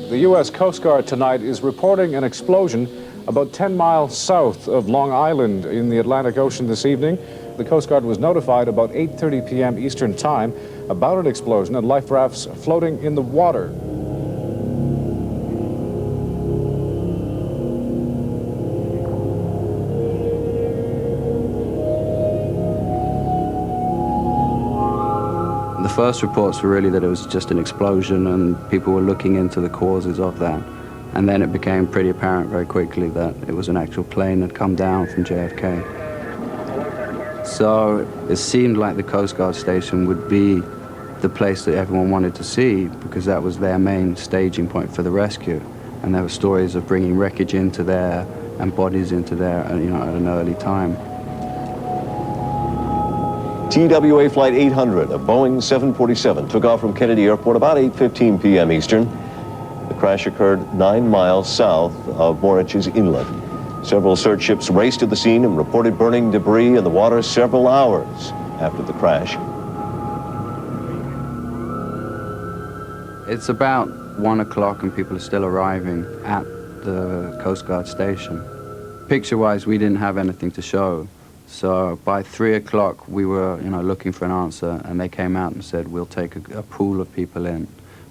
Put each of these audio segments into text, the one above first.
The U.S. Coast Guard tonight is reporting an explosion about 10 miles south of Long Island in the Atlantic Ocean this evening. The Coast Guard was notified about 8:30 p.m. Eastern Time about an explosion and life rafts floating in the water. The first reports were really that it was just an explosion and people were looking into the causes of that. And then it became pretty apparent very quickly that it was an actual plane that had come down from JFK. So it seemed like the Coast Guard station would be the place that everyone wanted to see because that was their main staging point for the rescue. And there were stories of bringing wreckage into there and bodies into there, at an early time. TWA Flight 800, a Boeing 747, took off from Kennedy Airport about 8:15 p.m. Eastern. The crash occurred 9 miles south of Moriches Inlet. Several search ships raced to the scene and reported burning debris in the water several hours after the crash. It's about 1 o'clock and people are still arriving at the Coast Guard station. Picture-wise, we didn't have anything to show. So by 3 o'clock, we were, looking for an answer, and they came out and said, we'll take a pool of people in,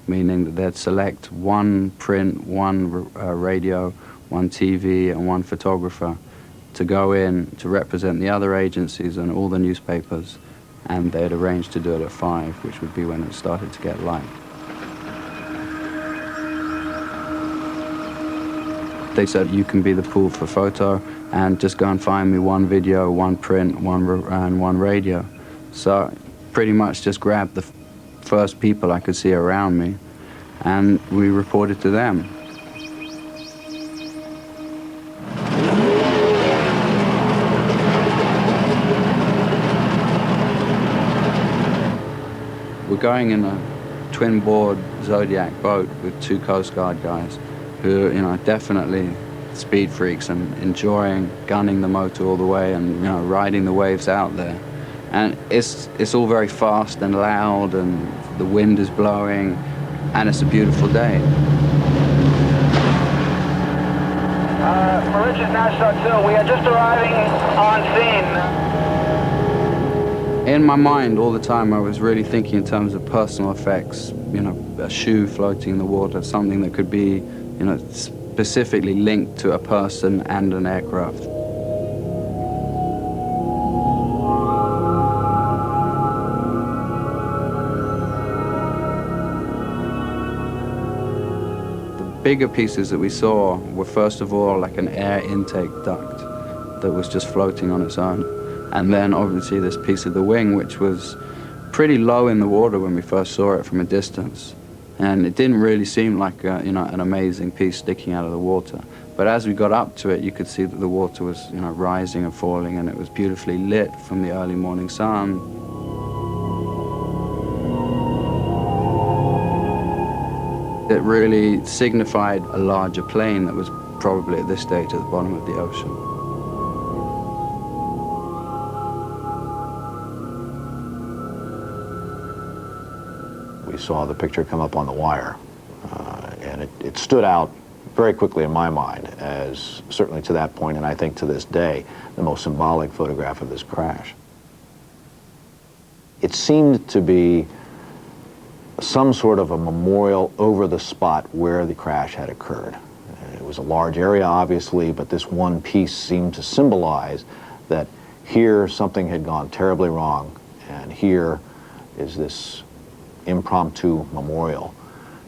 meaning that they'd select one print, one radio, one TV, and one photographer to go in to represent the other agencies and all the newspapers, and they'd arranged to do it at 5, which would be when it started to get light. They said, you can be the pool for photo, and just go and find me one video, one print, and one radio. So pretty much just grabbed the first people I could see around me, and we reported to them. We're going in a twin-board Zodiac boat with 2 Coast Guard guys who, definitely speed freaks and enjoying gunning the motor all the way and, riding the waves out there. And it's all very fast and loud and the wind is blowing and it's a beautiful day. Moriches National 2, we are just arriving on scene. In my mind all the time I was really thinking in terms of personal effects, a shoe floating in the water, something that could be, specifically linked to a person and an aircraft. The bigger pieces that we saw were first of all like an air intake duct that was just floating on its own. And then obviously this piece of the wing, which was pretty low in the water when we first saw it from a distance. And it didn't really seem like an amazing piece sticking out of the water. But as we got up to it, you could see that the water was rising and falling, and it was beautifully lit from the early morning sun. It really signified a larger plane that was probably at this stage at the bottom of the ocean. We saw the picture come up on the wire, and it stood out very quickly in my mind as, certainly to that point, and I think to this day, the most symbolic photograph of this crash. It seemed to be some sort of a memorial over the spot where the crash had occurred. It was a large area, obviously, but this one piece seemed to symbolize that here something had gone terribly wrong, and here is this impromptu memorial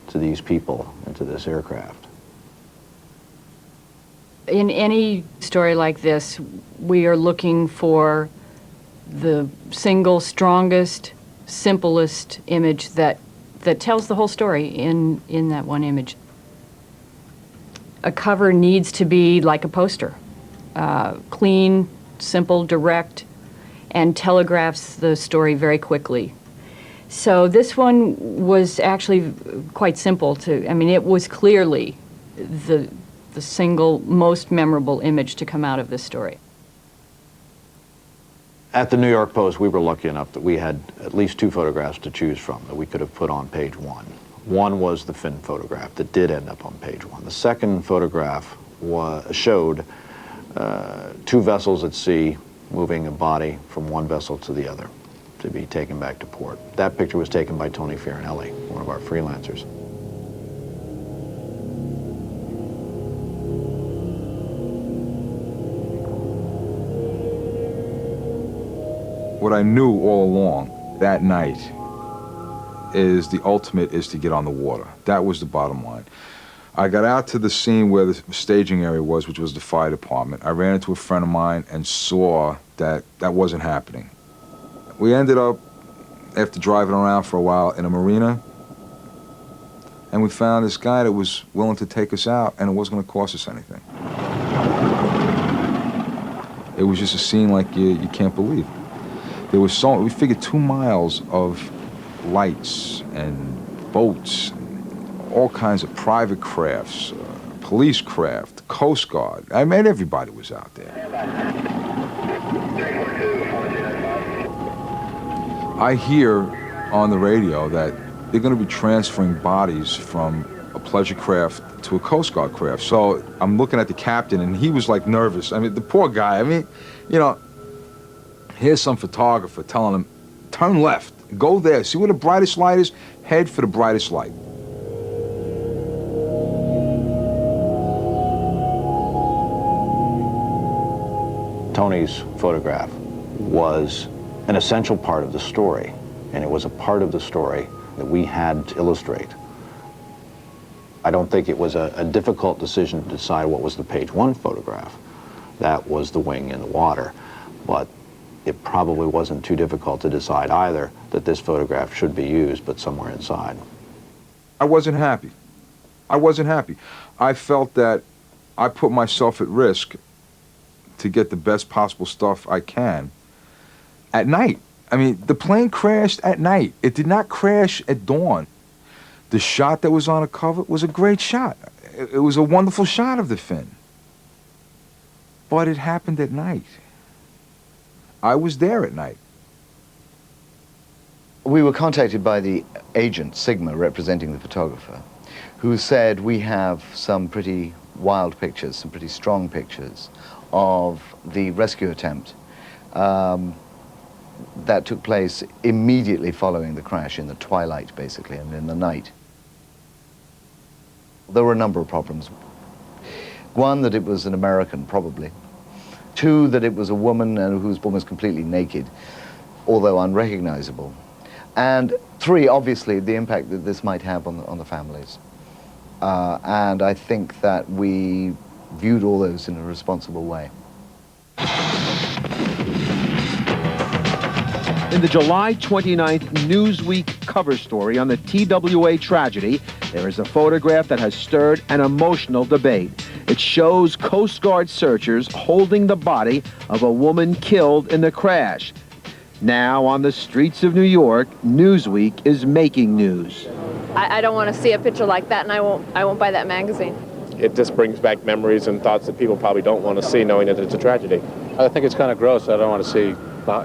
to these people and to this aircraft. In any story like this, we are looking for the single strongest, simplest image that tells the whole story in that one image. A cover needs to be like a poster, clean, simple, direct, and telegraphs the story very quickly. So this one was actually quite simple it was clearly the single most memorable image to come out of this story. At the New York Post, we were lucky enough that we had at least 2 photographs to choose from that we could have put on page 1 One was the fin photograph that did end up on page 1. The second photograph showed 2 vessels at sea moving a body from one vessel to the other to be taken back to port. That picture was taken by Tony Fiorinelli, one of our freelancers. What I knew all along that night is the ultimate is to get on the water. That was the bottom line. I got out to the scene where the staging area was, which was the fire department. I ran into a friend of mine and saw that that wasn't happening. We ended up, after driving around for a while, in a marina, and we found this guy that was willing to take us out, and it wasn't going to cost us anything. It was just a scene like you can't believe. There was we figured 2 miles of lights and boats, and all kinds of private crafts, police craft, Coast Guard. I mean, everybody was out there. I hear on the radio that they're going to be transferring bodies from a pleasure craft to a Coast Guard craft. So I'm looking at the captain, and he was like nervous. I mean, the poor guy, I mean, you know, here's some photographer telling him, turn left, go there, see where the brightest light is, head for the brightest light. Tony's photograph was an essential part of the story, and it was a part of the story that we had to illustrate. I don't think it was a difficult decision to decide what was the page 1 photograph. That was the wing in the water, but it probably wasn't too difficult to decide either that this photograph should be used, but somewhere inside. I wasn't happy. I wasn't happy. I felt that I put myself at risk to get the best possible stuff I can at night. I mean, the plane crashed at night. It did not crash at dawn. The shot that was on the cover was a great shot. It was a wonderful shot of the fin. But it happened at night. I was there at night. We were contacted by the agent, Sigma, representing the photographer, who said we have some pretty wild pictures, some pretty strong pictures of the rescue attempt that took place immediately following the crash, in the twilight, basically, and in the night. There were a number of problems. One, that it was an American, probably. 2, that it was a woman who was almost completely naked, although unrecognizable. And 3, obviously, the impact that this might have on the families. And I think that we viewed all those in a responsible way. In the July 29th Newsweek cover story on the TWA tragedy, there is a photograph that has stirred an emotional debate. It shows Coast Guard searchers holding the body of a woman killed in the crash. Now, on the streets of New York, Newsweek is making news. I don't want to see a picture like that, and I won't buy that magazine. It just brings back memories and thoughts that people probably don't want to see, knowing that it's a tragedy. I think it's kind of gross. I don't want to see,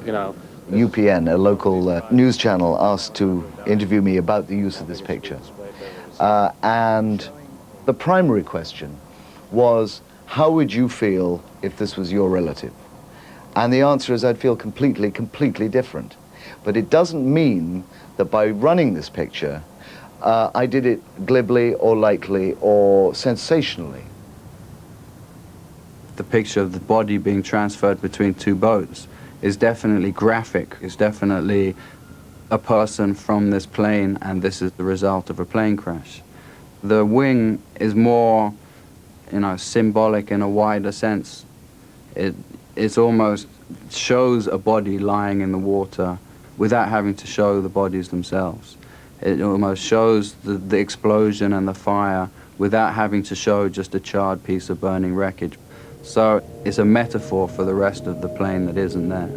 you know. UPN, a local news channel, asked to interview me about the use of this picture. And the primary question was, how would you feel if this was your relative? And the answer is, I'd feel completely different. But it doesn't mean that by running this picture, I did it glibly or lightly or sensationally. The picture of the body being transferred between 2 boats is definitely graphic. It's definitely a person from this plane, and this is the result of a plane crash. The wing is more, you know, symbolic in a wider sense. It's almost shows a body lying in the water without having to show the bodies themselves. It almost shows the explosion and the fire without having to show just a charred piece of burning wreckage. So it's a metaphor for the rest of the plane that isn't there.